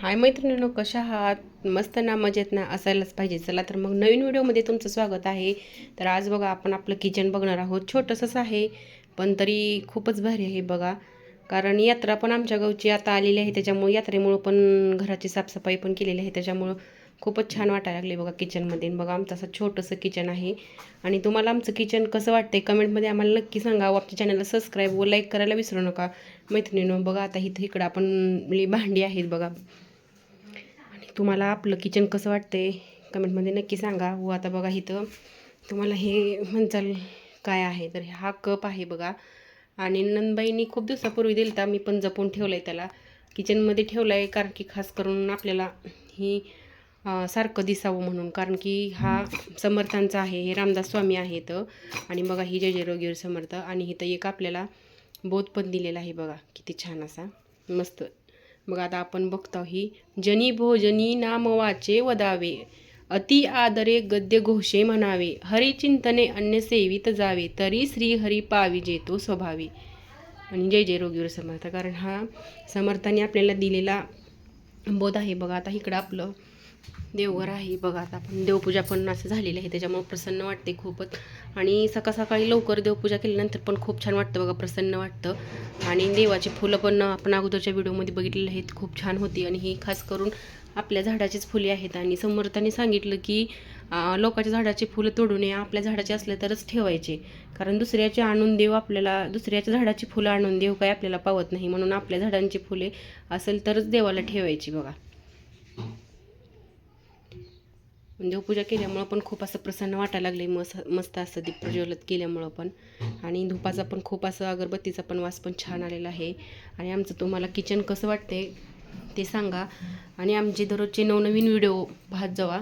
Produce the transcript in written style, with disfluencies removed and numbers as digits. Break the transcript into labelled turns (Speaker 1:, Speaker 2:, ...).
Speaker 1: हाय मैत्रिणींनो, कशा आहात? मस्त ना, मजेत ना, असायलाच पाहिजे. चला तर मग नवीन व्हिडिओमध्ये तुमचं स्वागत आहे. तर आज बघा आपण आपलं किचन बघणार आहोत. छोटंसंच आहे पण तरी खूपच भारी आहे बघा. कारण यात्रा पण आमच्या गावची आता आलेली आहे, त्याच्यामुळे यात्रेमुळं पण घराची साफसफाई पण केलेली आहे, त्याच्यामुळं खूपच छान वाटायला लागले बघा किचनमध्ये. बघा आमचं असं छोटंसं किचन आहे. आणि तुम्हाला आमचं किचन कसं वाटतंय कमेंटमध्ये आम्हाला नक्की सांगा. आमच्या चॅनलला सबस्क्राईब व लाईक करायला विसरू नका मैत्रिणींनो. बघा आता इकडं आपण भांडी आहेत बघा. तुम्हाला आपलं किचन कसं वाटतंय कमेंटमध्ये नक्की सांगा. व आता बघा इथं तुम्हाला हे म्हणचाल काय आहे, तर हा कप आहे बघा. आणि नंदबाईंनी खूप दिवसापूर्वी दिलता, मी पण जपून ठेवलं आहे त्याला, किचनमध्ये ठेवलं आहे. कारण की खास करून आपल्याला ही सारखं दिसावं म्हणून. कारण की हा समर्थांचा आहे, हे रामदास स्वामी आहेत. आणि बघा ही जय जय रोगीवर समर्थ. आणि इथं एक आपल्याला बोध पण दिलेला आहे बघा, किती छान असा मस्त. मग आता आपण बघतो ही जनी भोजनी नाम वाचे वदावे, अति आदरे गद्य घोषे म्हणावे, हरिचिंतने अन्य सेवित जावे, तरी श्री हरी पावी जेतो स्वभावी. आणि जय जय रोगीवर समर्थ. कारण हा समर्थाने आपल्याला दिलेला बोध आहे बघा. आता इकडं आपलं देवघर आहे बघा. आता आपण देवपूजा पण असं झालेलं आहे, त्याच्यामुळे प्रसन्न वाटते खूपच. आणि सकाळ सकाळी लवकर देवपूजा केल्यानंतर पण खूप छान वाटतं बघा, प्रसन्न वाटतं. आणि देवाची फुलं पण आपण अगोदरच्या व्हिडिओमध्ये बघितलेली आहेत, खूप छान होती. आणि ही खास करून आपल्या झाडाचीच फुले आहेत. आणि समर्थांनी सांगितलं की लोकांच्या झाडाची फुलं तोडू नये, आपल्या झाडाचे असले तरच ठेवायचे. कारण दुसऱ्याचे आणून देव आपल्याला, दुसऱ्याच्या झाडाची फुलं आणून देव काय आपल्याला पावत नाही, म्हणून आपल्या झाडांची फुले असेल तरच देवाला ठेवायची बघा. देवपूजा केल्यामुळं पण खूप असं प्रसन्न वाटायला लागले, मस्त असं दीप प्रज्वलित केल्यामुळं पण. आणि धुपाचा पण खूप असं, अगरबत्तीचा पण वास पण छान आलेला आहे. आणि आमचं तुम्हाला किचन कसं वाटते ते सांगा. आणि आमचे दररोजचे नवनवीन व्हिडिओ पाहत जावा.